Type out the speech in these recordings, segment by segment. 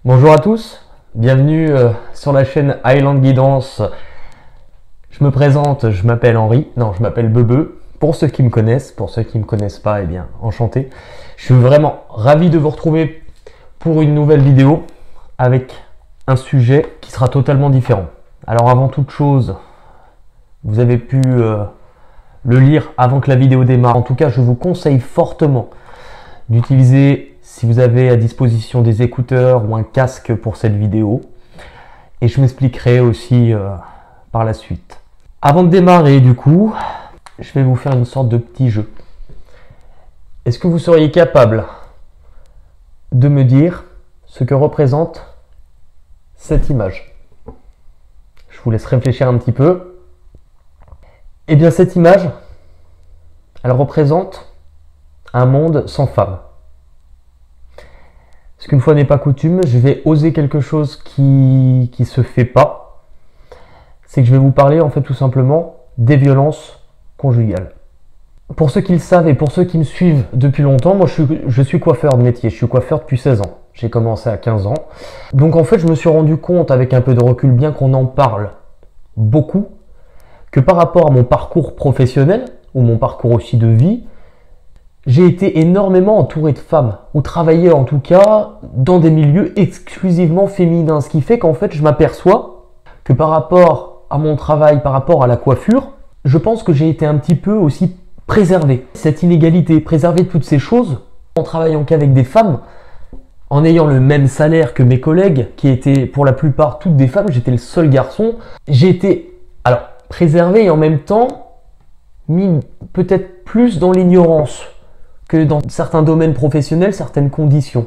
Bonjour à tous, bienvenue sur la chaîne Highland Guidance. Je me présente, je m'appelle Henri, non je m'appelle Bebe. Pour ceux qui me connaissent, pour ceux qui ne me connaissent pas, eh bien enchanté. Je suis vraiment ravi de vous retrouver pour une nouvelle vidéo avec un sujet qui sera totalement différent. Alors avant toute chose, vous avez pu le lire avant que la vidéo démarre. En tout cas, je vous conseille fortement d'utiliser, si vous avez à disposition des écouteurs ou un casque pour cette vidéo. Et je m'expliquerai aussi par la suite. Avant de démarrer, du coup, je vais vous faire une sorte de petit jeu. Est-ce que vous seriez capable de me dire ce que représente cette image? Je vous laisse réfléchir un petit peu. Eh bien, cette image, elle représente un monde sans femmes. Parce qu'une fois n'est pas coutume, je vais oser quelque chose qui se fait pas. C'est que je vais vous parler en fait tout simplement des violences conjugales. Pour ceux qui le savent et pour ceux qui me suivent depuis longtemps, moi je suis coiffeur de métier, je suis coiffeur depuis 16 ans. J'ai commencé à 15 ans. Donc en fait je me suis rendu compte avec un peu de recul, bien qu'on en parle beaucoup, que par rapport à mon parcours professionnel, ou mon parcours aussi de vie, j'ai été énormément entouré de femmes, ou travaillé en tout cas dans des milieux exclusivement féminins. Ce qui fait qu'en fait je m'aperçois que par rapport à mon travail, par rapport à la coiffure, je pense que j'ai été un petit peu aussi préservé. Cette inégalité, préservé de toutes ces choses, en travaillant qu'avec des femmes, en ayant le même salaire que mes collègues, qui étaient pour la plupart toutes des femmes, j'étais le seul garçon. J'ai été alors préservé et en même temps mis peut-être plus dans l'ignorance que dans certains domaines professionnels, certaines conditions.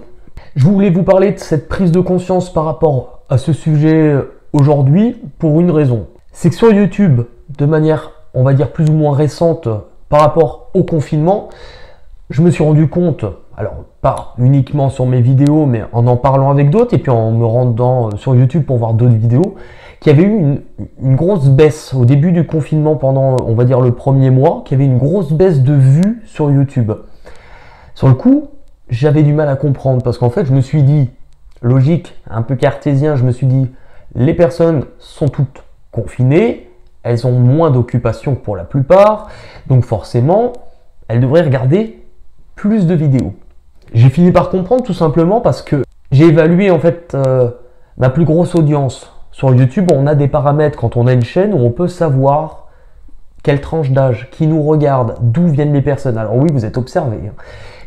Je voulais vous parler de cette prise de conscience par rapport à ce sujet aujourd'hui pour une raison. C'est que sur YouTube, de manière, on va dire, plus ou moins récente par rapport au confinement, je me suis rendu compte, alors pas uniquement sur mes vidéos, mais en parlant avec d'autres et puis en me rendant sur YouTube pour voir d'autres vidéos, qu'il y avait eu une grosse baisse au début du confinement pendant, on va dire, le premier mois, qu'il y avait une grosse baisse de vues sur YouTube. Sur le coup, j'avais du mal à comprendre parce qu'en fait, je me suis dit, logique, un peu cartésien, je me suis dit, les personnes sont toutes confinées, elles ont moins d'occupation pour la plupart, donc forcément, elles devraient regarder plus de vidéos. J'ai fini par comprendre tout simplement parce que j'ai évalué en fait ma plus grosse audience. Sur YouTube, on a des paramètres quand on a une chaîne où on peut savoir quelle tranche d'âge, qui nous regarde, d'où viennent les personnes. Alors oui, vous êtes observés.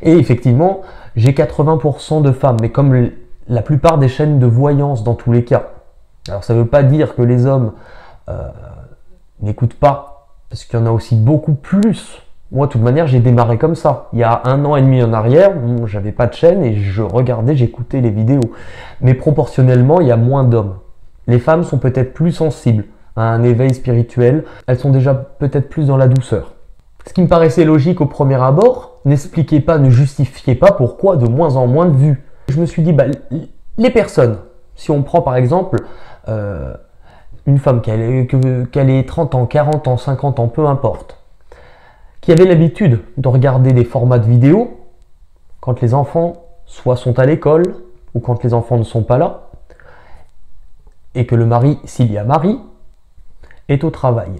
Et effectivement, j'ai 80% de femmes, mais comme la plupart des chaînes de voyance dans tous les cas. Alors ça ne veut pas dire que les hommes n'écoutent pas, parce qu'il y en a aussi beaucoup plus. Moi, de toute manière, j'ai démarré comme ça. Il y a 1 an et demi en arrière, j'avais pas de chaîne et je regardais, j'écoutais les vidéos. Mais proportionnellement, il y a moins d'hommes. Les femmes sont peut-être plus sensibles à un éveil spirituel. Elles sont déjà peut-être plus dans la douceur. Ce qui me paraissait logique au premier abord, n'expliquait pas, ne justifiait pas pourquoi de moins en moins de vues. Je me suis dit, les personnes, si on prend par exemple une femme qu'elle ait 30 ans, 40 ans, 50 ans, peu importe, qui avait l'habitude de regarder des formats de vidéos quand les enfants soit sont à l'école ou quand les enfants ne sont pas là, et que le mari, s'il y a mari, est au travail.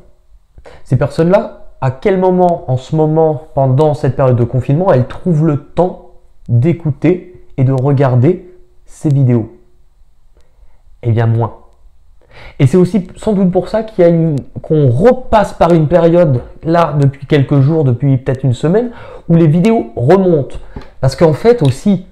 Ces personnes-là, à quel moment, en ce moment, pendant cette période de confinement, elles trouvent le temps d'écouter et de regarder ces vidéos? Eh bien moins. Et c'est aussi sans doute pour ça qu'on repasse par une période, là, depuis quelques jours, depuis peut-être une semaine, où les vidéos remontent. Parce qu'en fait aussi,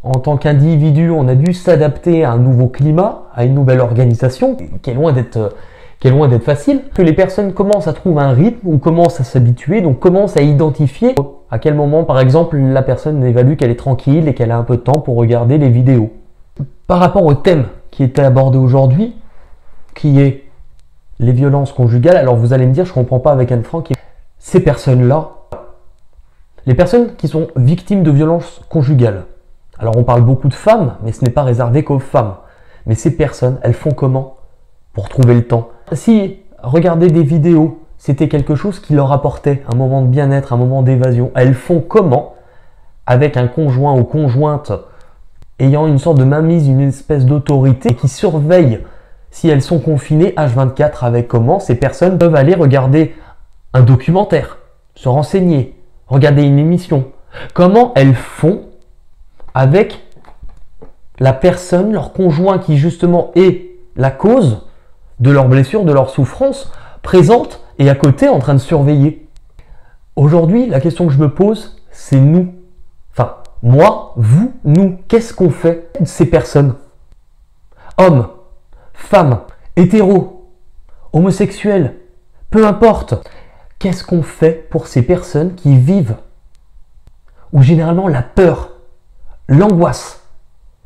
en tant qu'individu, on a dû s'adapter à un nouveau climat, à une nouvelle organisation, qui est loin d'être facile, que les personnes commencent à trouver un rythme ou commencent à s'habituer, donc commencent à identifier à quel moment, par exemple, la personne évalue qu'elle est tranquille et qu'elle a un peu de temps pour regarder les vidéos. Par rapport au thème qui était abordé aujourd'hui, qui est les violences conjugales, alors vous allez me dire, je ne comprends pas avec Anne-Franck, ces personnes-là, les personnes qui sont victimes de violences conjugales, alors on parle beaucoup de femmes, mais ce n'est pas réservé qu'aux femmes, mais ces personnes, elles font comment pour trouver le temps? Si regarder des vidéos, c'était quelque chose qui leur apportait un moment de bien-être, un moment d'évasion, elles font comment avec un conjoint ou conjointe ayant une sorte de mainmise, une espèce d'autorité qui surveille si elles sont confinées H24 avec comment ces personnes peuvent aller regarder un documentaire, se renseigner, regarder une émission. Comment elles font avec la personne, leur conjoint qui justement est la cause de leur blessure, de leur souffrance, présente et à côté en train de surveiller. Aujourd'hui, la question que je me pose, c'est nous. Enfin, moi, vous, nous. Qu'est-ce qu'on fait de ces personnes? Hommes, femmes, hétéros, homosexuels, peu importe. Qu'est-ce qu'on fait pour ces personnes qui vivent où généralement la peur, l'angoisse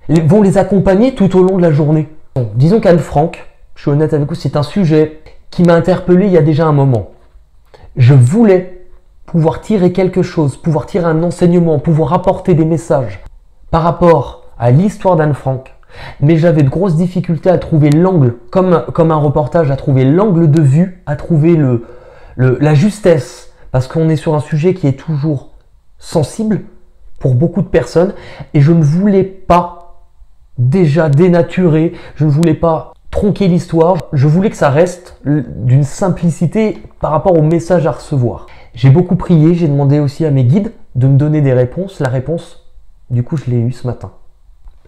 vont les accompagner tout au long de la journée? Bon, disons qu'Anne Frank, je suis honnête avec vous, c'est un sujet qui m'a interpellé il y a déjà un moment. Je voulais pouvoir tirer quelque chose, pouvoir tirer un enseignement, pouvoir apporter des messages par rapport à l'histoire d'Anne Frank, mais j'avais de grosses difficultés à trouver l'angle, comme un reportage, à trouver l'angle de vue, à trouver la justesse, parce qu'on est sur un sujet qui est toujours sensible pour beaucoup de personnes, et je ne voulais pas déjà dénaturer, je ne voulais pas tronquer l'histoire, je voulais que ça reste d'une simplicité par rapport au message à recevoir. J'ai beaucoup prié, j'ai demandé aussi à mes guides de me donner des réponses. La réponse, du coup, je l'ai eue ce matin.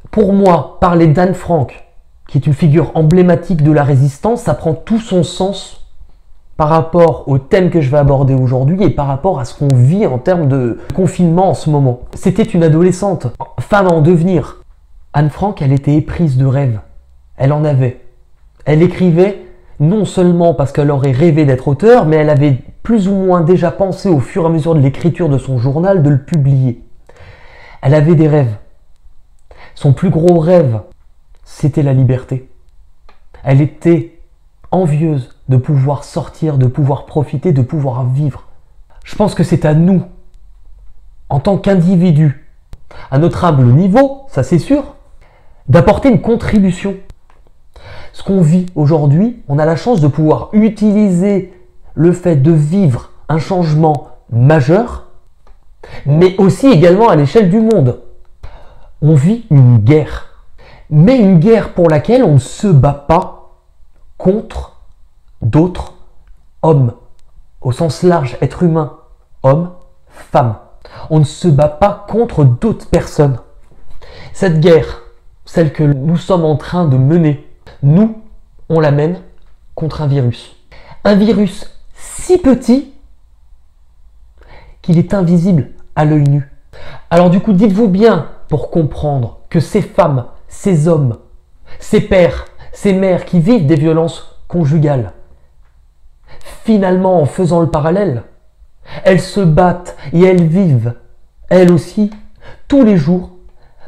Pour moi, parler d'Anne Frank, qui est une figure emblématique de la résistance, ça prend tout son sens par rapport au thème que je vais aborder aujourd'hui et par rapport à ce qu'on vit en termes de confinement en ce moment. C'était une adolescente, femme en devenir. Anne Frank, elle était éprise de rêves. Elle en avait. Elle écrivait non seulement parce qu'elle aurait rêvé d'être auteure, mais elle avait plus ou moins déjà pensé au fur et à mesure de l'écriture de son journal de le publier. Elle avait des rêves. Son plus gros rêve, c'était la liberté. Elle était envieuse de pouvoir sortir, de pouvoir profiter, de pouvoir vivre. Je pense que c'est à nous, en tant qu'individus, à notre humble niveau, ça c'est sûr, d'apporter une contribution. Ce qu'on vit aujourd'hui, on a la chance de pouvoir utiliser le fait de vivre un changement majeur, mais aussi également à l'échelle du monde. On vit une guerre, mais une guerre pour laquelle on ne se bat pas contre d'autres hommes, au sens large, être humain, homme, femme. On ne se bat pas contre d'autres personnes. Cette guerre, celle que nous sommes en train de mener, nous, on la mène contre un virus. Un virus si petit qu'il est invisible à l'œil nu. Alors du coup, dites-vous bien, pour comprendre que ces femmes, ces hommes, ces pères, ces mères qui vivent des violences conjugales, finalement, en faisant le parallèle, elles se battent et elles vivent, elles aussi, tous les jours,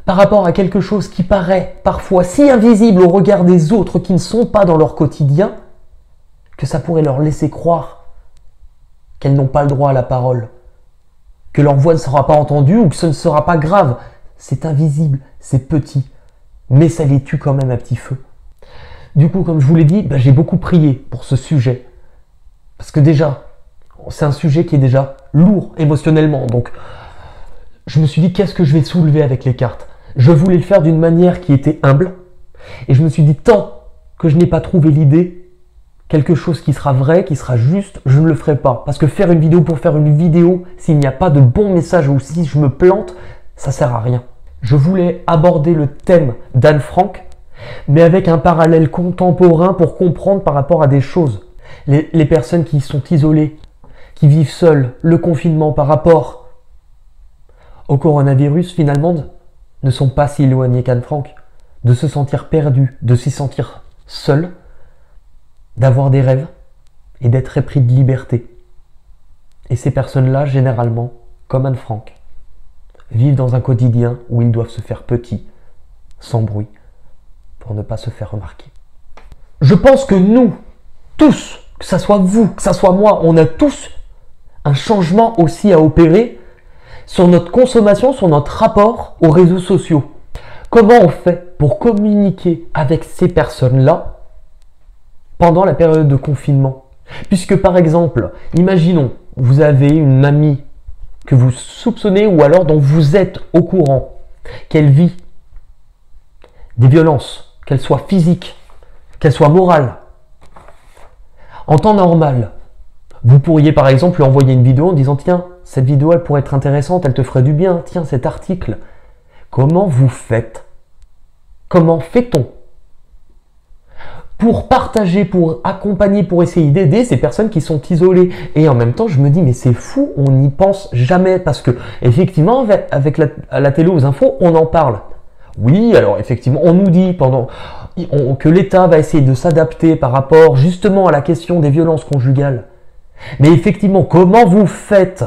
par rapport à quelque chose qui paraît parfois si invisible au regard des autres qui ne sont pas dans leur quotidien, que ça pourrait leur laisser croire qu'elles n'ont pas le droit à la parole, que leur voix ne sera pas entendue ou que ce ne sera pas grave. C'est invisible, c'est petit, mais ça les tue quand même à petit feu. Du coup, comme je vous l'ai dit, j'ai beaucoup prié pour ce sujet. Parce que déjà, c'est un sujet qui est déjà lourd émotionnellement. Donc, je me suis dit, qu'est-ce que je vais soulever avec les cartes? Je voulais le faire d'une manière qui était humble. Et je me suis dit, tant que je n'ai pas trouvé l'idée, quelque chose qui sera vrai, qui sera juste, je ne le ferai pas. Parce que faire une vidéo pour faire une vidéo, s'il n'y a pas de bon message ou si je me plante, ça sert à rien. Je voulais aborder le thème d'Anne Frank, mais avec un parallèle contemporain pour comprendre par rapport à des choses. Les personnes qui sont isolées, qui vivent seules, le confinement par rapport au coronavirus, finalement, ne sont pas si éloignés qu'Anne Frank. De se sentir perdu, de s'y sentir seul, d'avoir des rêves et d'être épris de liberté. Et ces personnes-là, généralement, comme Anne Frank, vivent dans un quotidien où ils doivent se faire petits, sans bruit, pour ne pas se faire remarquer. Je pense que nous, tous, que ça soit vous, que ça soit moi, on a tous un changement aussi à opérer sur notre consommation, sur notre rapport aux réseaux sociaux. Comment on fait pour communiquer avec ces personnes-là pendant la période de confinement? Puisque par exemple, imaginons, vous avez une amie que vous soupçonnez ou alors dont vous êtes au courant qu'elle vit des violences, qu'elles soient physiques, qu'elles soient morales. En temps normal, vous pourriez par exemple lui envoyer une vidéo en disant « Tiens, cette vidéo elle pourrait être intéressante, elle te ferait du bien, tiens cet article ». Comment vous faites? Comment fait-on pour partager, pour accompagner, pour essayer d'aider ces personnes qui sont isolées? Et en même temps, je me dis, mais c'est fou, on n'y pense jamais, parce que effectivement, avec la télé aux infos, on en parle. Oui, alors effectivement, on nous dit que l'État va essayer de s'adapter par rapport justement à la question des violences conjugales. Mais effectivement, comment vous faites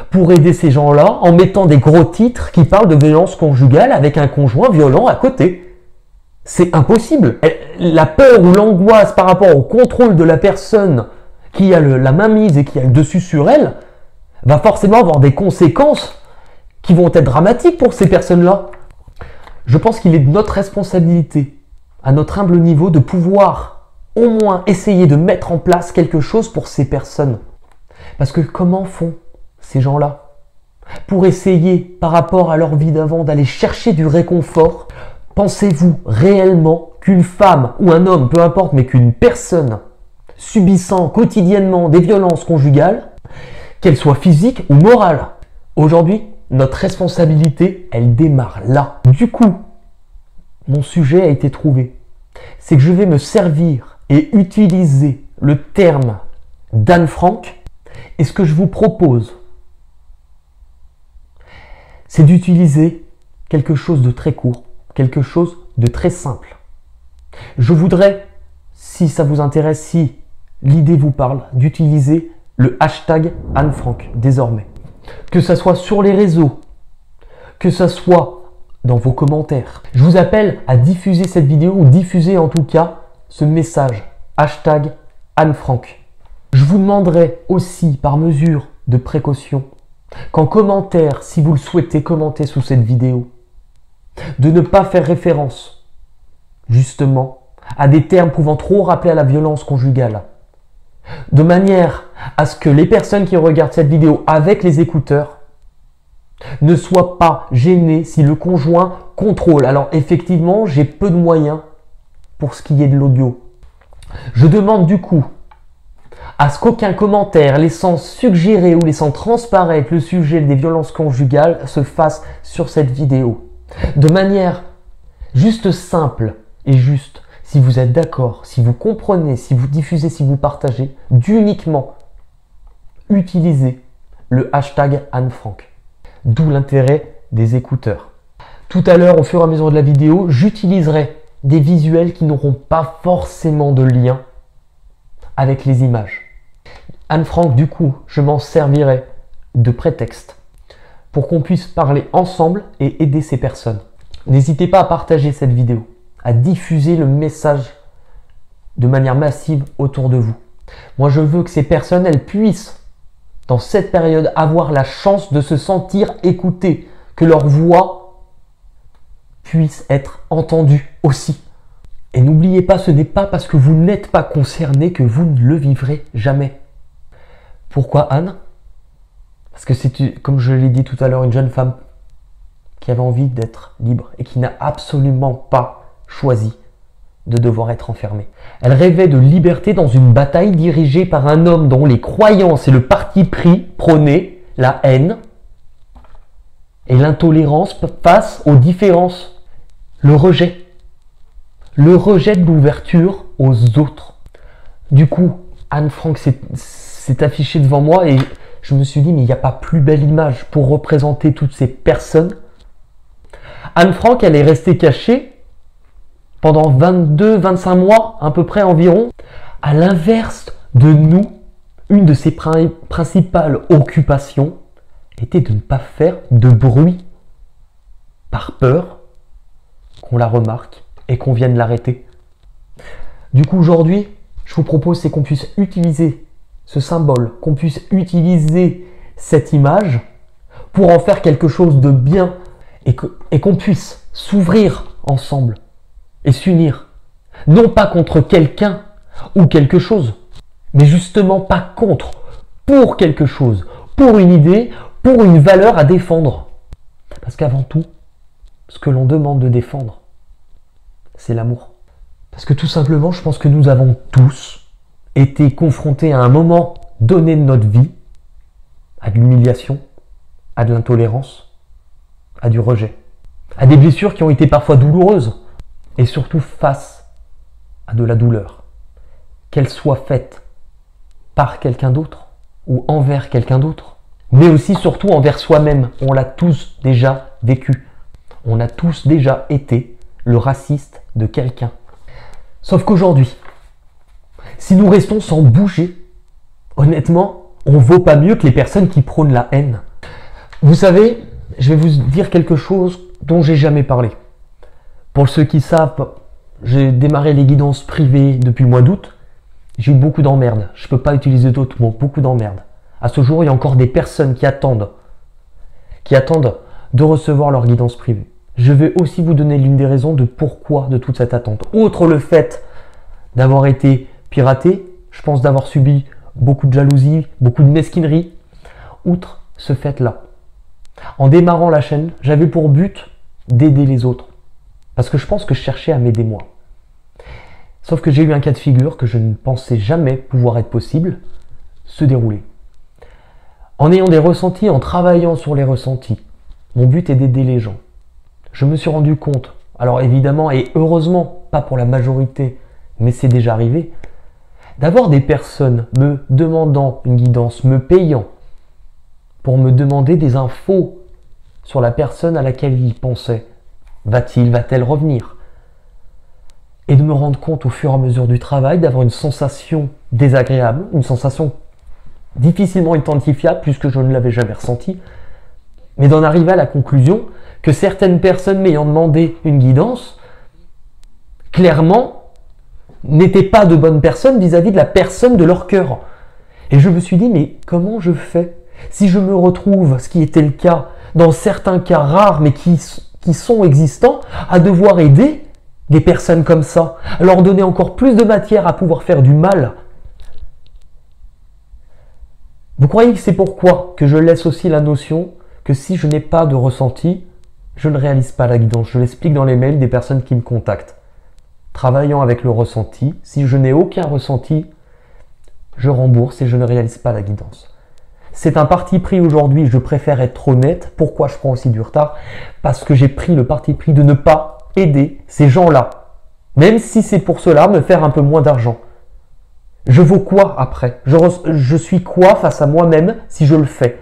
pour aider ces gens-là en mettant des gros titres qui parlent de violences conjugales avec un conjoint violent à côté? C'est impossible. La peur ou l'angoisse par rapport au contrôle de la personne qui a la mainmise et qui a le dessus sur elle va forcément avoir des conséquences qui vont être dramatiques pour ces personnes-là. Je pense qu'il est de notre responsabilité, à notre humble niveau, de pouvoir au moins essayer de mettre en place quelque chose pour ces personnes. Parce que comment font ces gens-là pour essayer, par rapport à leur vie d'avant, d'aller chercher du réconfort? Pensez-vous réellement qu'une femme ou un homme, peu importe, mais qu'une personne subissant quotidiennement des violences conjugales, qu'elles soient physiques ou morales, aujourd'hui, notre responsabilité, elle démarre là. Du coup, mon sujet a été trouvé. C'est que je vais me servir et utiliser le terme d'Anne Frank. Et ce que je vous propose, c'est d'utiliser quelque chose de très court, quelque chose de très simple. Je voudrais, si ça vous intéresse, si l'idée vous parle, d'utiliser le hashtag Anne Frank désormais. Que ça soit sur les réseaux, que ça soit dans vos commentaires. Je vous appelle à diffuser cette vidéo ou diffuser en tout cas ce message hashtag Anne Frank. Je vous demanderai aussi par mesure de précaution qu'en commentaire, si vous le souhaitez, commentez sous cette vidéo, de ne pas faire référence, justement, à des termes pouvant trop rappeler à la violence conjugale, de manière à ce que les personnes qui regardent cette vidéo avec les écouteurs ne soient pas gênées si le conjoint contrôle. Alors effectivement, j'ai peu de moyens pour ce qui est de l'audio. Je demande du coup à ce qu'aucun commentaire laissant suggérer ou laissant transparaître le sujet des violences conjugales se fasse sur cette vidéo. De manière juste simple et juste, si vous êtes d'accord, si vous comprenez, si vous diffusez, si vous partagez, d'uniquement utiliser le hashtag Anne Frank. D'où l'intérêt des écouteurs. Tout à l'heure, au fur et à mesure de la vidéo, j'utiliserai des visuels qui n'auront pas forcément de lien avec les images. Anne Frank, du coup, je m'en servirai de prétexte pour qu'on puisse parler ensemble et aider ces personnes. N'hésitez pas à partager cette vidéo, à diffuser le message de manière massive autour de vous. Moi, je veux que ces personnes, elles puissent, dans cette période, avoir la chance de se sentir écoutées, que leur voix puisse être entendue aussi. Et n'oubliez pas, ce n'est pas parce que vous n'êtes pas concerné que vous ne le vivrez jamais. Pourquoi Anne? Parce que c'est, comme je l'ai dit tout à l'heure, une jeune femme qui avait envie d'être libre et qui n'a absolument pas choisi de devoir être enfermée. Elle rêvait de liberté dans une bataille dirigée par un homme dont les croyances et le parti pris prônaient la haine et l'intolérance face aux différences, le rejet de l'ouverture aux autres. Du coup, Anne Frank s'est affichée devant moi et je me suis dit, mais il n'y a pas plus belle image pour représenter toutes ces personnes. Anne Frank, elle est restée cachée pendant 22-25 mois, à peu près environ. À l'inverse de nous, une de ses principales occupations était de ne pas faire de bruit, par peur qu'on la remarque et qu'on vienne l'arrêter. Du coup, aujourd'hui, je vous propose c'est qu'on puisse utiliser ce symbole, qu'on puisse utiliser cette image pour en faire quelque chose de bien et qu'on puisse s'ouvrir ensemble et s'unir. Non pas contre quelqu'un ou quelque chose, mais justement pas contre, pour quelque chose, pour une idée, pour une valeur à défendre. Parce qu'avant tout, ce que l'on demande de défendre, c'est l'amour. Parce que tout simplement, je pense que nous avons tous été confrontés à un moment donné de notre vie à de l'humiliation, à de l'intolérance, à du rejet, à des blessures qui ont été parfois douloureuses, et surtout face à de la douleur, qu'elle soit faite par quelqu'un d'autre ou envers quelqu'un d'autre, mais aussi surtout envers soi-même. On l'a tous déjà vécu. On a tous déjà été le raciste de quelqu'un. Sauf qu'aujourd'hui, si nous restons sans bouger, honnêtement, on vaut pas mieux que les personnes qui prônent la haine. Vous savez, je vais vous dire quelque chose dont j'ai jamais parlé. Pour ceux qui savent, j'ai démarré les guidances privées depuis le mois d'août. J'ai eu beaucoup d'emmerdes. Je peux pas utiliser d'autres mots, beaucoup d'emmerdes. À ce jour, il y a encore des personnes qui attendent de recevoir leur guidance privée. Je vais aussi vous donner l'une des raisons de pourquoi de toute cette attente. Outre le fait d'avoir été piraté, je pense d'avoir subi beaucoup de jalousie, beaucoup de mesquinerie. Outre ce fait-là, en démarrant la chaîne, j'avais pour but d'aider les autres. Parce que je pense que je cherchais à m'aider moi. Sauf que j'ai eu un cas de figure que je ne pensais jamais pouvoir être possible se dérouler. En ayant des ressentis, en travaillant sur les ressentis, mon but est d'aider les gens. Je me suis rendu compte, alors évidemment et heureusement, pas pour la majorité, mais c'est déjà arrivé, d'avoir des personnes me demandant une guidance, me payant pour me demander des infos sur la personne à laquelle ils pensaient. Va-t-elle revenir? Et de me rendre compte au fur et à mesure du travail, d'avoir une sensation désagréable, une sensation difficilement identifiable puisque je ne l'avais jamais ressenti, mais d'en arriver à la conclusion que certaines personnes m'ayant demandé une guidance, clairement, n'étaient pas de bonnes personnes vis-à-vis de la personne de leur cœur. Et je me suis dit, mais comment je fais si je me retrouve, ce qui était le cas, dans certains cas rares, mais qui sont existants, à devoir aider des personnes comme ça, à leur donner encore plus de matière à pouvoir faire du mal. Vous croyez que c'est pourquoi que je laisse aussi la notion que si je n'ai pas de ressenti, je ne réalise pas la guidance. Je l'explique dans les mails des personnes qui me contactent. Travaillant avec le ressenti, si je n'ai aucun ressenti, je rembourse et je ne réalise pas la guidance. C'est un parti pris aujourd'hui, je préfère être honnête. Pourquoi je prends aussi du retard? Parce que j'ai pris le parti pris de ne pas aider ces gens-là. Même si c'est pour cela me faire un peu moins d'argent. Je vaux quoi après? Je suis quoi face à moi-même si je le fais?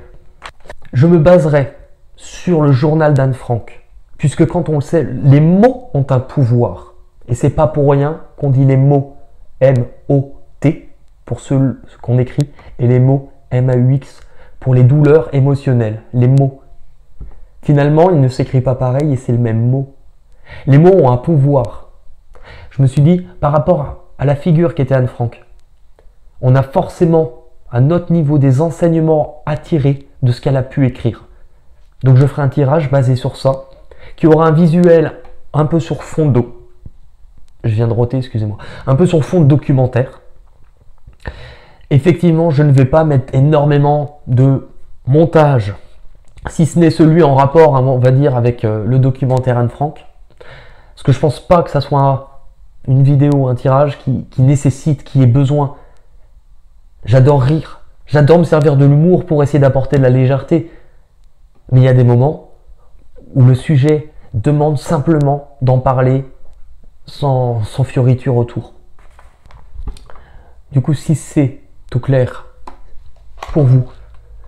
Je me baserai sur le journal d'Anne Frank. Puisque quand on le sait, les mots ont un pouvoir. Et c'est pas pour rien qu'on dit les mots M-O-T pour ce qu'on écrit et les mots M-A-U-X pour les douleurs émotionnelles. Les mots. Finalement, il ne s'écrit pas pareil et c'est le même mot. Les mots ont un pouvoir. Je me suis dit, par rapport à la figure qu'était Anne Frank, on a forcément, à notre niveau, des enseignements à tirer de ce qu'elle a pu écrire. Donc je ferai un tirage basé sur ça, qui aura un visuel un peu sur fond d'eau. Je viens de roter, excusez-moi. Un peu sur fond de documentaire. Effectivement, je ne vais pas mettre énormément de montage, si ce n'est celui en rapport, on va dire, avec le documentaire Anne Frank. Parce que je pense pas que ça soit une vidéo, un tirage qui nécessite, qui ait besoin. J'adore rire, j'adore me servir de l'humour pour essayer d'apporter de la légèreté. Mais il y a des moments où le sujet demande simplement d'en parler sans fioriture autour. Du coup, si c'est tout clair pour vous,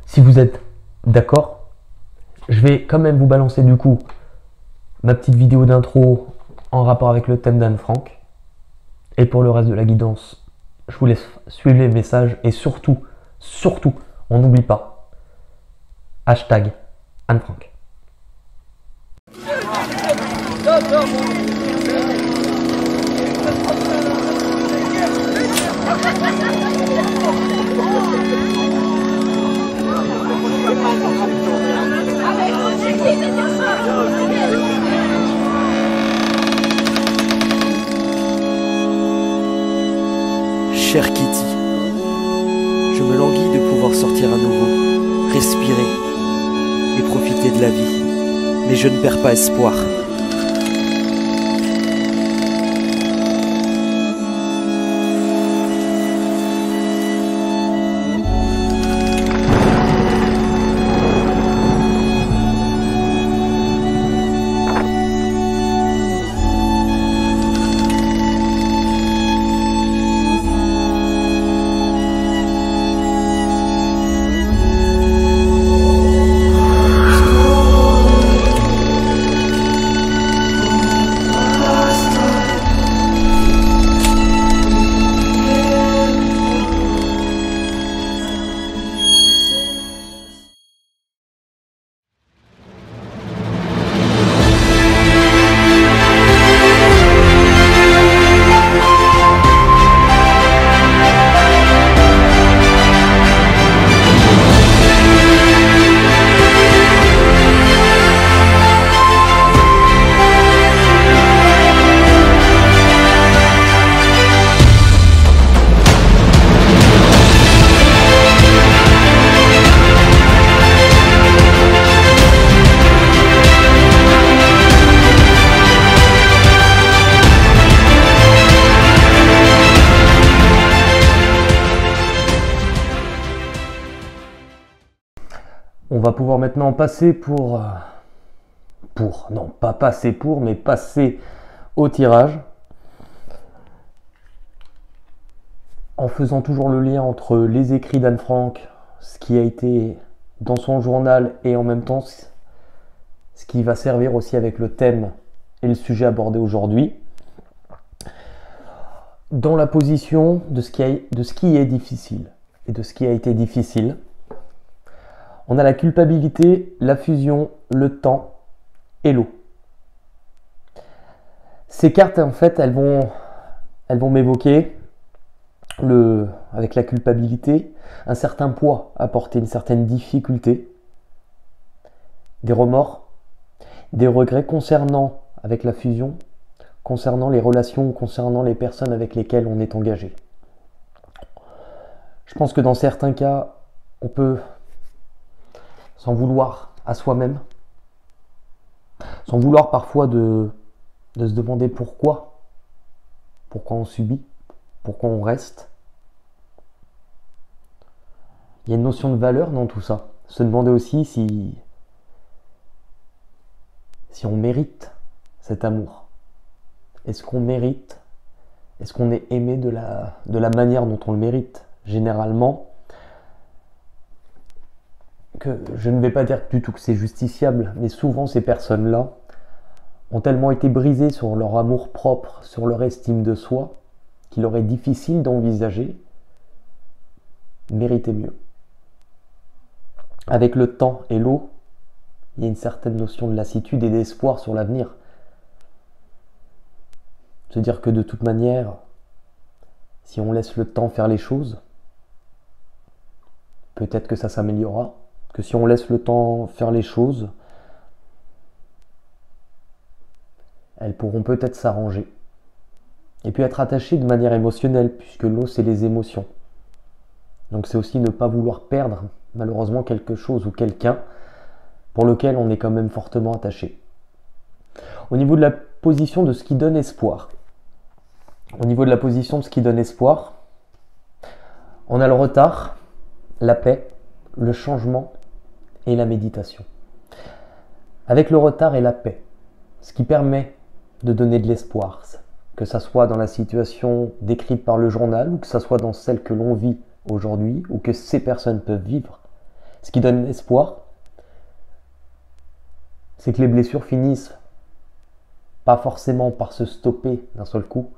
si vous êtes d'accord, je vais quand même vous balancer du coup ma petite vidéo d'intro en rapport avec le thème d'Anne Frank. Et pour le reste de la guidance, je vous laisse suivre les messages et surtout, on n'oublie pas, hashtag Anne Frank. Chère Kitty, je me languis de pouvoir sortir à nouveau, respirer et profiter de la vie, mais je ne perds pas espoir. On va pouvoir maintenant passer non pas passer mais passer au tirage. En faisant toujours le lien entre les écrits d'Anne Frank, ce qui a été dans son journal et en même temps ce qui va servir aussi avec le thème et le sujet abordé aujourd'hui. Dans la position de ce qui est difficile et de ce qui a été difficile, on a la culpabilité, la fusion, le temps et l'eau. Ces cartes, en fait, elles vont m'évoquer, avec la culpabilité, un certain poids à porter, une certaine difficulté, des remords, des regrets concernant, avec la fusion, concernant les relations, concernant les personnes avec lesquelles on est engagé. Je pense que dans certains cas, on peut s'en vouloir à soi-même, s'en vouloir parfois de se demander pourquoi on subit, pourquoi on reste. Il y a une notion de valeur dans tout ça. Se demander aussi si on mérite cet amour. Est-ce qu'on mérite? Est-ce qu'on est aimé de la manière dont on le mérite? Généralement, que je ne vais pas dire du tout que c'est justiciable, mais souvent ces personnes-là ont tellement été brisées sur leur amour propre, sur leur estime de soi, qu'il leur est difficile d'envisager mériter mieux. Avec le temps et l'eau, il y a une certaine notion de lassitude et d'espoir sur l'avenir. Se dire que de toute manière, si on laisse le temps faire les choses, peut-être que ça s'améliorera, que si on laisse le temps faire les choses, elles pourront peut-être s'arranger. Et puis être attachées de manière émotionnelle, puisque l'eau, c'est les émotions. Donc c'est aussi ne pas vouloir perdre, malheureusement, quelque chose ou quelqu'un pour lequel on est quand même fortement attaché. Au niveau de la position de ce qui donne espoir, on a le retard, la paix, le changement et la méditation. Avec le retard et la paix, ce qui permet de donner de l'espoir, que ça soit dans la situation décrite par le journal ou que ça soit dans celle que l'on vit aujourd'hui ou que ces personnes peuvent vivre, ce qui donne espoir, c'est que les blessures finissent pas forcément par se stopper d'un seul coup,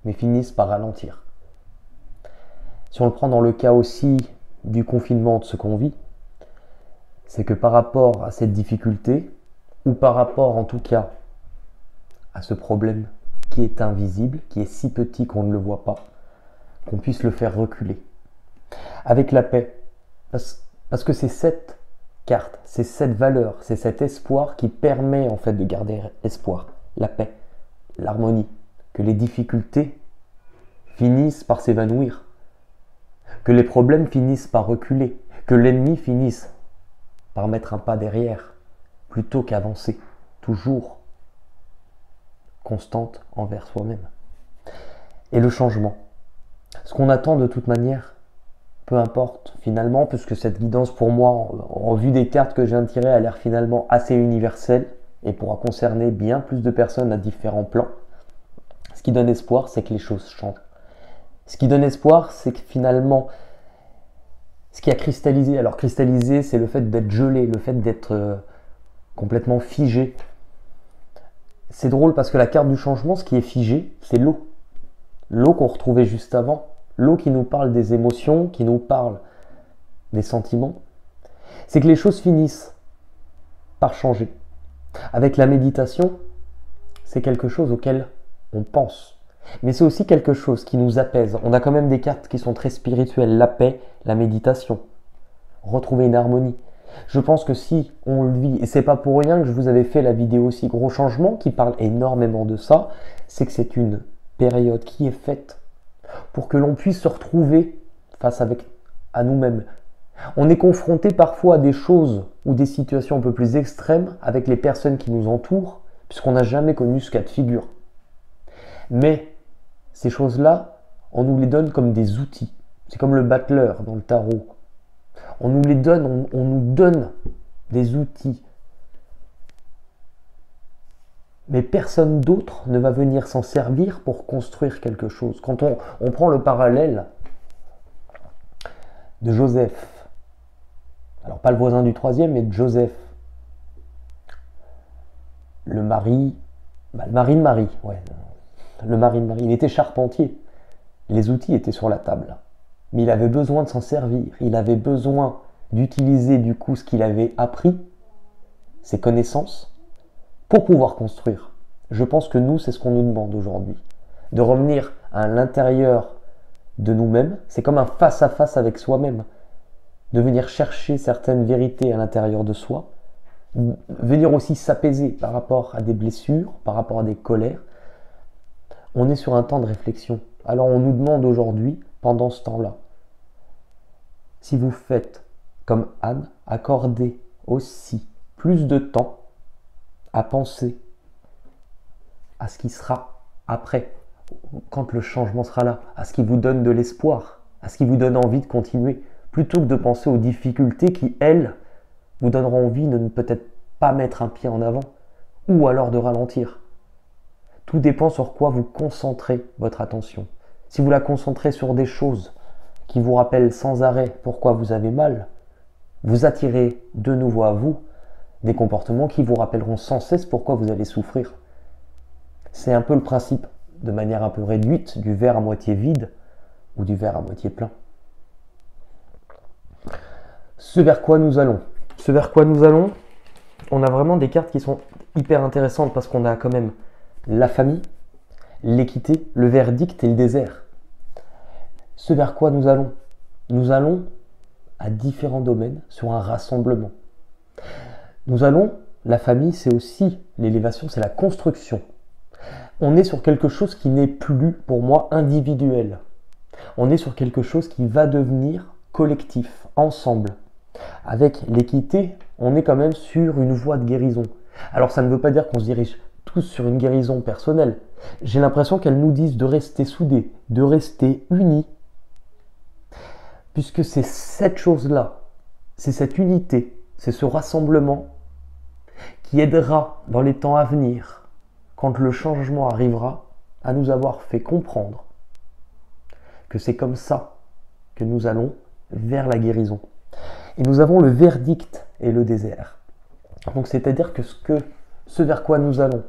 mais finissent par ralentir. Si on le prend dans le cas aussi du confinement de ce qu'on vit, c'est que par rapport à cette difficulté, ou par rapport en tout cas à ce problème qui est invisible, qui est si petit qu'on ne le voit pas, qu'on puisse le faire reculer. Avec la paix, parce que c'est cette carte, c'est cette valeur, c'est cet espoir qui permet en fait de garder espoir, la paix, l'harmonie, que les difficultés finissent par s'évanouir, que les problèmes finissent par reculer, que l'ennemi finisse par mettre un pas derrière, plutôt qu'avancer, toujours constante envers soi-même. Et le changement, ce qu'on attend de toute manière, peu importe finalement, puisque cette guidance pour moi, en vue des cartes que je viens de tirer, a l'air finalement assez universelle et pourra concerner bien plus de personnes à différents plans. Ce qui donne espoir, c'est que les choses changent. Ce qui donne espoir, c'est que finalement, ce qui a cristallisé, alors cristallisé, c'est le fait d'être gelé, le fait d'être complètement figé. C'est drôle parce que la carte du changement, ce qui est figé, c'est l'eau. L'eau qu'on retrouvait juste avant. L'eau qui nous parle des émotions, qui nous parle des sentiments. C'est que les choses finissent par changer. Avec la méditation, c'est quelque chose auquel on pense. Mais c'est aussi quelque chose qui nous apaise. On a quand même des cartes qui sont très spirituelles. La paix, la méditation. Retrouver une harmonie. Je pense que si on le vit, et c'est pas pour rien que je vous avais fait la vidéo aussi Gros Changement qui parle énormément de ça, c'est que c'est une période qui est faite pour que l'on puisse se retrouver face à nous-mêmes. On est confronté parfois à des choses ou des situations un peu plus extrêmes avec les personnes qui nous entourent, puisqu'on n'a jamais connu ce cas de figure. Mais ces choses-là, on nous les donne comme des outils. C'est comme le battleur dans le tarot. On nous les donne, on nous donne des outils. Mais personne d'autre ne va venir s'en servir pour construire quelque chose. Quand on prend le parallèle de Joseph, alors pas le voisin du troisième, mais de Joseph, le mari de Marie, ouais, le mari de Marie, il était charpentier. Les outils étaient sur la table. Mais il avait besoin de s'en servir. Il avait besoin d'utiliser du coup ce qu'il avait appris, ses connaissances, pour pouvoir construire. Je pense que nous, c'est ce qu'on nous demande aujourd'hui. De revenir à l'intérieur de nous-mêmes. C'est comme un face-à-face avec soi-même. De venir chercher certaines vérités à l'intérieur de soi. Venir aussi s'apaiser par rapport à des blessures, par rapport à des colères. On est sur un temps de réflexion. Alors on nous demande aujourd'hui, pendant ce temps-là, si vous faites comme Anne, accordez aussi plus de temps à penser à ce qui sera après, quand le changement sera là, à ce qui vous donne de l'espoir, à ce qui vous donne envie de continuer, plutôt que de penser aux difficultés qui, elles, vous donneront envie de ne peut-être pas mettre un pied en avant, ou alors de ralentir. Tout dépend sur quoi vous concentrez votre attention. Si vous la concentrez sur des choses qui vous rappellent sans arrêt pourquoi vous avez mal, vous attirez de nouveau à vous des comportements qui vous rappelleront sans cesse pourquoi vous allez souffrir. C'est un peu le principe, de manière un peu réduite, du verre à moitié vide ou du verre à moitié plein. Ce vers quoi nous allons. On a vraiment des cartes qui sont hyper intéressantes parce qu'on a quand même la famille, l'équité, le verdict et le désert. Ce vers quoi nous allons. Nous allons à différents domaines sur un rassemblement. Nous allons, la famille, c'est aussi l'élévation, c'est la construction. On est sur quelque chose qui n'est plus, pour moi, individuel. On est sur quelque chose qui va devenir collectif, ensemble. Avec l'équité, on est quand même sur une voie de guérison. Alors ça ne veut pas dire qu'on se dirige tous sur une guérison personnelle. J'ai l'impression qu'elles nous disent de rester soudés, de rester unis. Puisque c'est cette chose-là, c'est cette unité, c'est ce rassemblement qui aidera dans les temps à venir, quand le changement arrivera, à nous avoir fait comprendre que c'est comme ça que nous allons vers la guérison. Et nous avons le verdict et le désert. Donc c'est-à-dire que ce vers quoi nous allons.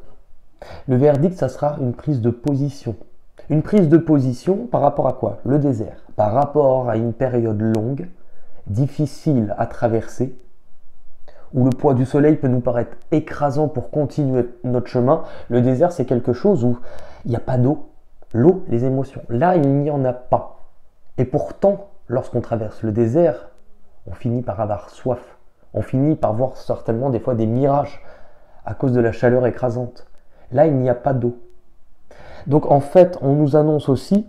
Le verdict, ça sera une prise de position. Une prise de position par rapport à quoi? Le désert. Par rapport à une période longue, difficile à traverser, où le poids du soleil peut nous paraître écrasant pour continuer notre chemin. Le désert, c'est quelque chose où il n'y a pas d'eau. L'eau, les émotions. Là, il n'y en a pas. Et pourtant, lorsqu'on traverse le désert, on finit par avoir soif. On finit par voir certainement des fois des mirages à cause de la chaleur écrasante. Là, il n'y a pas d'eau. Donc en fait, on nous annonce aussi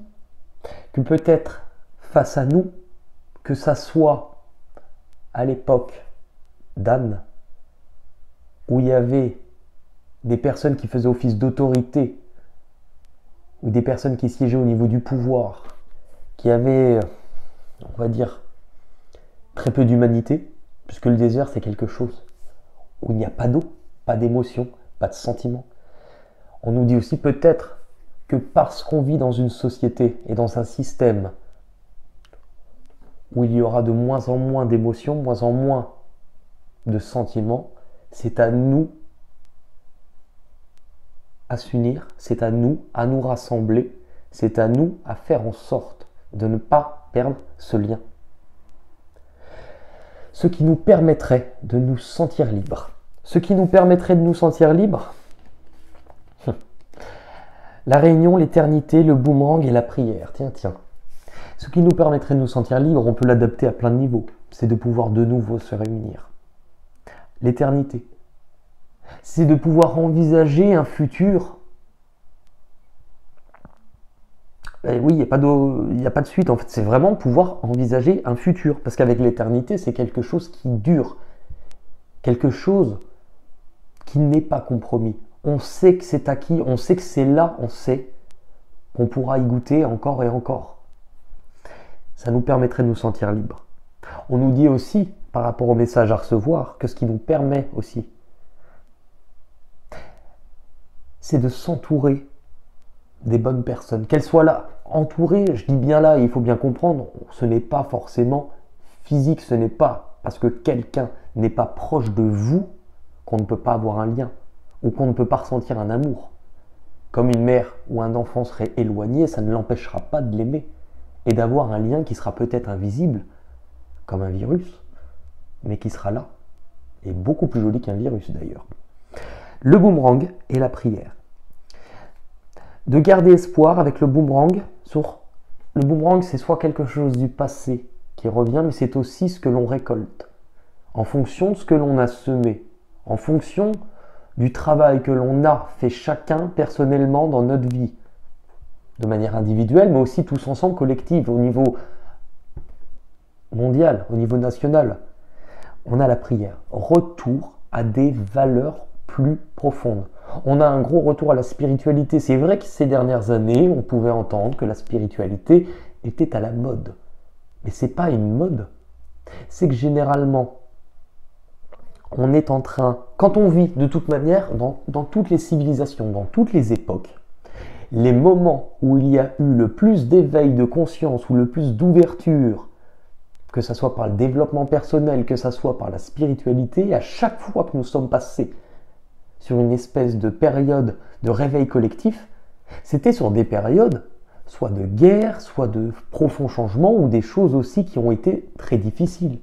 que peut-être face à nous, que ça soit à l'époque d'Anne, où il y avait des personnes qui faisaient office d'autorité, ou des personnes qui siégeaient au niveau du pouvoir, qui avaient, on va dire, très peu d'humanité, puisque le désert c'est quelque chose où il n'y a pas d'eau, pas d'émotion, pas de sentiment. On nous dit aussi peut-être que parce qu'on vit dans une société et dans un système où il y aura de moins en moins d'émotions, moins en moins de sentiments, c'est à nous à s'unir, c'est à nous rassembler, c'est à nous à faire en sorte de ne pas perdre ce lien. Ce qui nous permettrait de nous sentir libres. Ce qui nous permettrait de nous sentir libres, la réunion, l'éternité, le boomerang et la prière. Tiens. Ce qui nous permettrait de nous sentir libres, on peut l'adapter à plein de niveaux. C'est de pouvoir de nouveau se réunir. L'éternité, c'est de pouvoir envisager un futur. Et oui, il n'y a pas de suite. En fait, c'est vraiment pouvoir envisager un futur. Parce qu'avec l'éternité, c'est quelque chose qui dure. Quelque chose qui n'est pas compromis. On sait que c'est acquis, on sait que c'est là, on sait qu'on pourra y goûter encore et encore. Ça nous permettrait de nous sentir libres. On nous dit aussi, par rapport au message à recevoir, que ce qui nous permet aussi, c'est de s'entourer des bonnes personnes. Qu'elles soient là, entourées, je dis bien là, il faut bien comprendre, ce n'est pas forcément physique, ce n'est pas parce que quelqu'un n'est pas proche de vous qu'on ne peut pas avoir un lien ou qu'on ne peut pas ressentir un amour. Comme une mère ou un enfant serait éloigné, ça ne l'empêchera pas de l'aimer et d'avoir un lien qui sera peut-être invisible, comme un virus, mais qui sera là, et beaucoup plus joli qu'un virus d'ailleurs. Le boomerang et la prière. De garder espoir avec le boomerang. Le boomerang, c'est soit quelque chose du passé qui revient, mais c'est aussi ce que l'on récolte, en fonction de ce que l'on a semé, en fonction du travail que l'on a fait chacun personnellement dans notre vie, de manière individuelle, mais aussi tous ensemble, collective, au niveau mondial, au niveau national. On a la prière, retour à des valeurs plus profondes. On a un gros retour à la spiritualité. C'est vrai que ces dernières années, on pouvait entendre que la spiritualité était à la mode. Mais ce n'est pas une mode. C'est que généralement, on est en train, quand on vit de toute manière, dans toutes les civilisations, dans toutes les époques, les moments où il y a eu le plus d'éveil de conscience ou le plus d'ouverture, que ce soit par le développement personnel, que ce soit par la spiritualité, à chaque fois que nous sommes passés sur une espèce de période de réveil collectif, c'était sur des périodes soit de guerre, soit de profonds changements ou des choses aussi qui ont été très difficiles.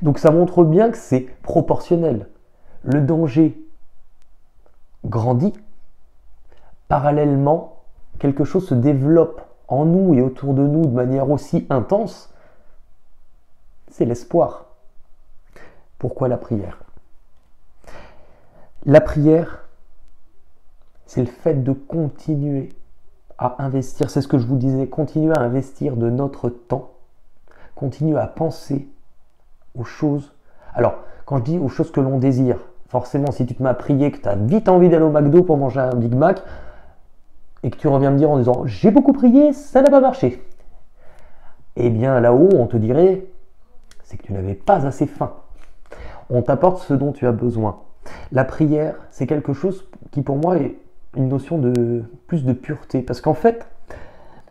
Donc ça montre bien que c'est proportionnel. Le danger grandit, parallèlement, quelque chose se développe en nous et autour de nous de manière aussi intense, c'est l'espoir. Pourquoi la prière ? La prière, c'est le fait de continuer à investir, c'est ce que je vous disais, continuer à investir de notre temps, continuer à penser aux choses. Alors, quand je dis aux choses que l'on désire, forcément, si tu te mets à prier, que tu as vite envie d'aller au McDo pour manger un Big Mac, et que tu reviens me dire en disant « j'ai beaucoup prié, ça n'a pas marché », eh bien là-haut, on te dirait « c'est que tu n'avais pas assez faim ». On t'apporte ce dont tu as besoin. La prière, c'est quelque chose qui pour moi est une notion de plus de pureté. Parce qu'en fait,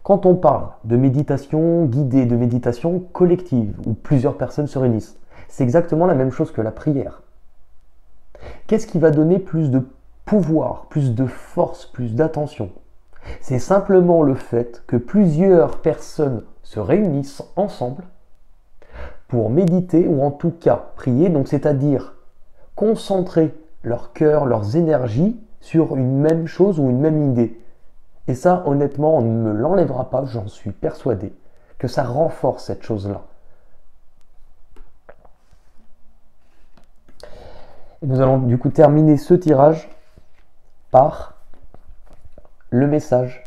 quand on parle de méditation guidée, de méditation collective, où plusieurs personnes se réunissent, c'est exactement la même chose que la prière. Qu'est-ce qui va donner plus de pouvoir, plus de force, plus d'attention ? C'est simplement le fait que plusieurs personnes se réunissent ensemble pour méditer ou en tout cas prier, donc c'est-à-dire concentrer leur cœur, leurs énergies sur une même chose ou une même idée. Et ça, honnêtement, on ne me l'enlèvera pas, j'en suis persuadé, que ça renforce cette chose-là. Et nous allons du coup terminer ce tirage par le message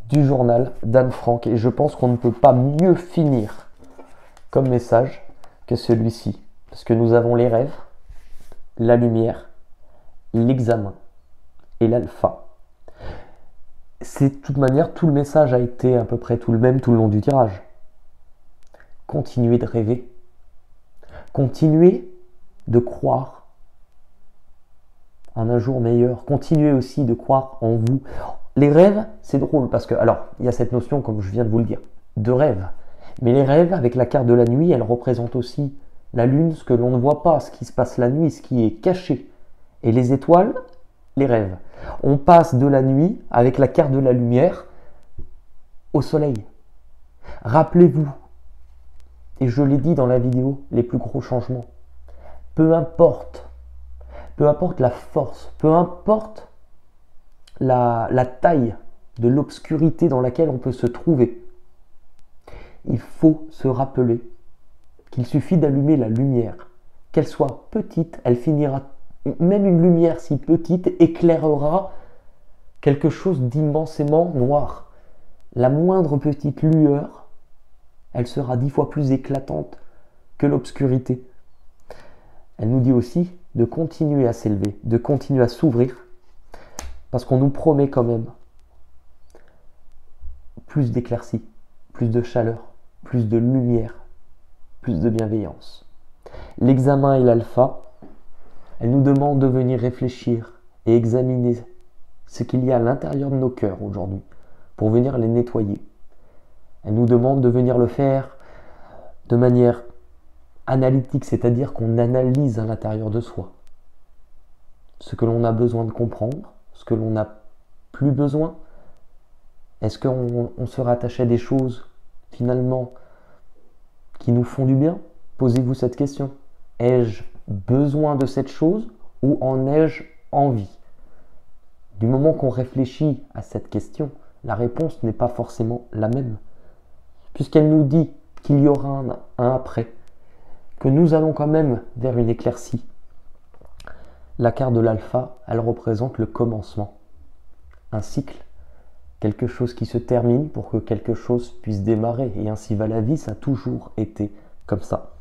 du journal d'Anne Frank. Et je pense qu'on ne peut pas mieux finir comme message que celui-ci. Parce que nous avons les rêves, la lumière, l'examen et l'alpha. C'est de toute manière, tout le message a été à peu près tout le même tout le long du tirage. Continuez de rêver. Continuez de croire en un jour meilleur. Continuez aussi de croire en vous. Les rêves, c'est drôle parce que, alors, il y a cette notion, comme je viens de vous le dire, de rêve. Mais les rêves, avec la carte de la nuit, elles représentent aussi la lune, ce que l'on ne voit pas, ce qui se passe la nuit, ce qui est caché. Et les étoiles, les rêves. On passe de la nuit, avec la carte de la lumière, au soleil. Rappelez-vous, et je l'ai dit dans la vidéo, les plus gros changements. Peu importe la force, peu importe la taille de l'obscurité dans laquelle on peut se trouver, il faut se rappeler qu'il suffit d'allumer la lumière. Qu'elle soit petite, elle finira, même une lumière si petite, éclairera quelque chose d'immensément noir. La moindre petite lueur, elle sera 10 fois plus éclatante que l'obscurité. Elle nous dit aussi de continuer à s'élever, de continuer à s'ouvrir, parce qu'on nous promet quand même plus d'éclaircie, plus de chaleur, plus de lumière. plus de bienveillance. L'examen et l'alpha, elles nous demandent de venir réfléchir et examiner ce qu'il y a à l'intérieur de nos cœurs aujourd'hui pour venir les nettoyer. Elles nous demandent de venir le faire de manière analytique, c'est-à-dire qu'on analyse à l'intérieur de soi ce que l'on a besoin de comprendre, ce que l'on n'a plus besoin. Est-ce qu'on se rattache à des choses finalement qui nous font du bien? Posez-vous cette question. Ai-je besoin de cette chose ou en ai-je envie? Du moment qu'on réfléchit à cette question, la réponse n'est pas forcément la même. Puisqu'elle nous dit qu'il y aura un après, que nous allons quand même vers une éclaircie. La carte de l'alpha, elle représente le commencement. Un cycle, quelque chose qui se termine pour que quelque chose puisse démarrer. Et ainsi va la vie, ça a toujours été comme ça.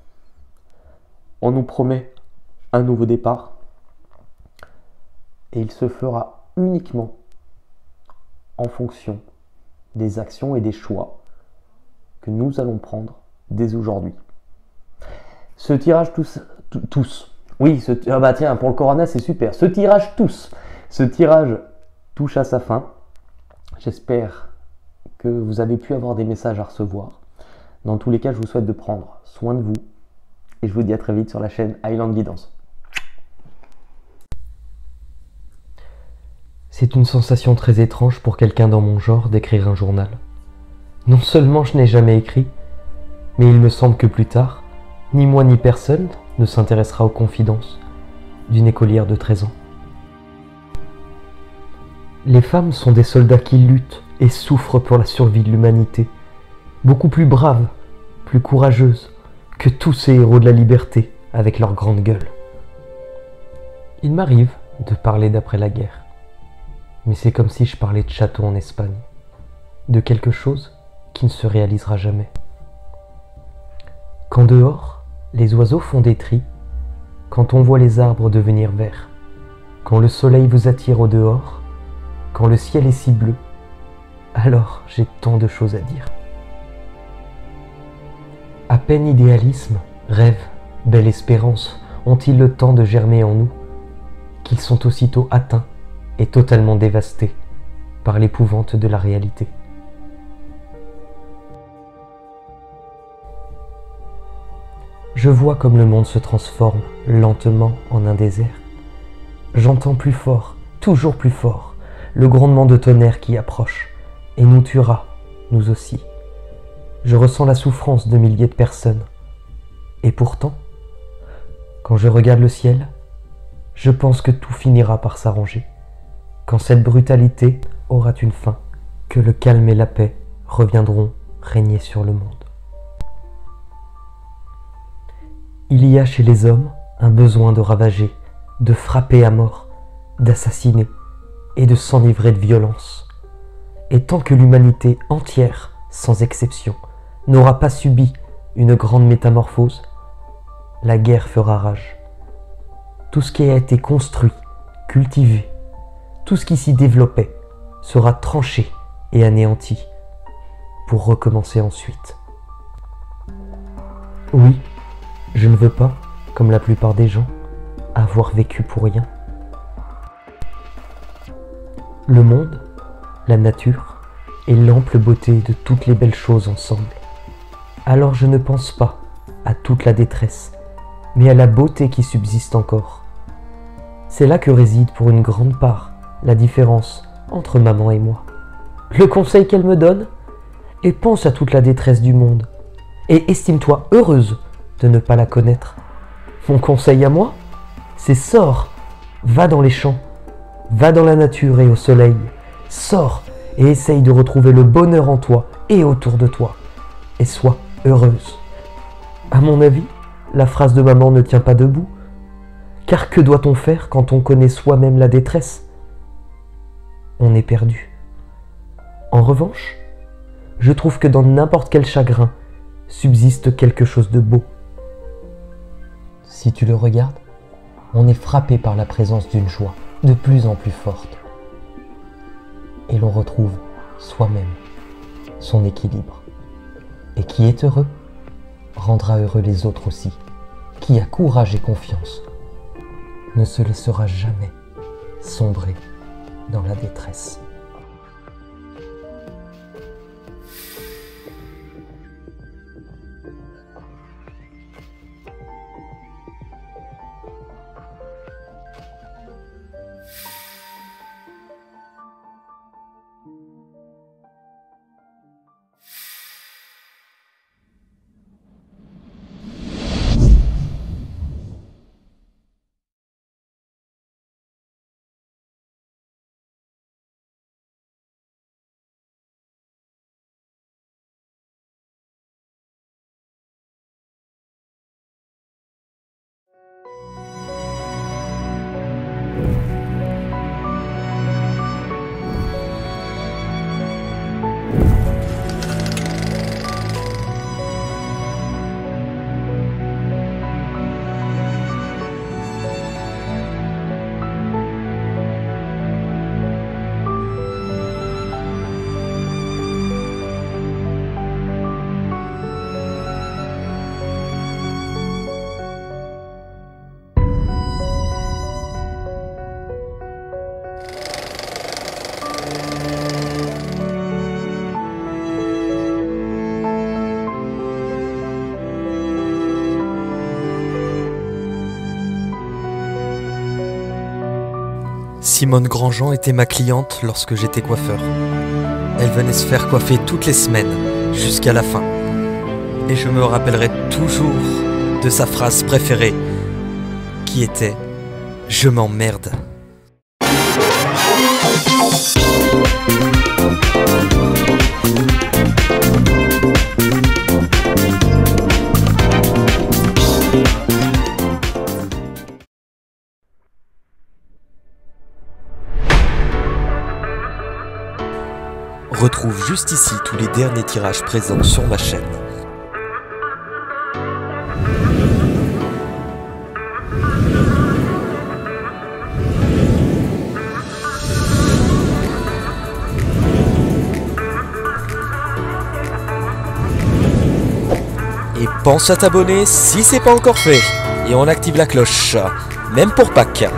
On nous promet un nouveau départ et il se fera uniquement en fonction des actions et des choix que nous allons prendre dès aujourd'hui. Ce tirage pour le Corona c'est super. Ce tirage touche à sa fin. J'espère que vous avez pu avoir des messages à recevoir. Dans tous les cas, je vous souhaite de prendre soin de vous et je vous dis à très vite sur la chaîne Highland Guidance. C'est une sensation très étrange pour quelqu'un dans mon genre d'écrire un journal. Non seulement je n'ai jamais écrit, mais il me semble que plus tard, ni moi ni personne ne s'intéressera aux confidences d'une écolière de 13 ans. Les femmes sont des soldats qui luttent et souffrent pour la survie de l'humanité, beaucoup plus braves, plus courageuses que tous ces héros de la liberté avec leur grande gueule. Il m'arrive de parler d'après la guerre, mais c'est comme si je parlais de château en Espagne, de quelque chose qui ne se réalisera jamais. Quand dehors, les oiseaux font des tris, quand on voit les arbres devenir verts, quand le soleil vous attire au dehors, quand le ciel est si bleu, alors j'ai tant de choses à dire. À peine idéalisme, rêve, belle espérance ont-ils le temps de germer en nous, qu'ils sont aussitôt atteints et totalement dévastés par l'épouvante de la réalité. Je vois comme le monde se transforme lentement en un désert. J'entends plus fort, toujours plus fort, le grondement de tonnerre qui approche et nous tuera, nous aussi. Je ressens la souffrance de milliers de personnes. Et pourtant, quand je regarde le ciel, je pense que tout finira par s'arranger. Quand cette brutalité aura une fin, que le calme et la paix reviendront régner sur le monde. Il y a chez les hommes un besoin de ravager, de frapper à mort, d'assassiner et de s'enivrer de violence. Et tant que l'humanité entière, sans exception, n'aura pas subi une grande métamorphose, la guerre fera rage. Tout ce qui a été construit, cultivé, tout ce qui s'y développait sera tranché et anéanti pour recommencer ensuite. Oui, je ne veux pas, comme la plupart des gens, avoir vécu pour rien. Le monde, la nature et l'ample beauté de toutes les belles choses ensemble. Alors je ne pense pas à toute la détresse, mais à la beauté qui subsiste encore. C'est là que réside pour une grande part la différence entre maman et moi. Le conseil qu'elle me donne, et pense à toute la détresse du monde, et estime-toi heureuse de ne pas la connaître. Mon conseil à moi, c'est sors, va dans les champs, va dans la nature et au soleil, sors et essaye de retrouver le bonheur en toi et autour de toi, et sois heureuse. À mon avis, la phrase de maman ne tient pas debout, car que doit-on faire quand on connaît soi-même la détresse? On est perdu. En revanche, je trouve que dans n'importe quel chagrin subsiste quelque chose de beau. Si tu le regardes, on est frappé par la présence d'une joie de plus en plus forte. Et l'on retrouve soi-même, son équilibre. Et qui est heureux rendra heureux les autres aussi. Qui a courage et confiance ne se laissera jamais sombrer dans la détresse. Simone Grandjean était ma cliente lorsque j'étais coiffeur. Elle venait se faire coiffer toutes les semaines, jusqu'à la fin. Et je me rappellerai toujours de sa phrase préférée, qui était « Je m'emmerde ». Retrouve juste ici tous les derniers tirages présents sur ma chaîne. Et pense à t'abonner si c'est pas encore fait. Et on active la cloche, même pour Pâques.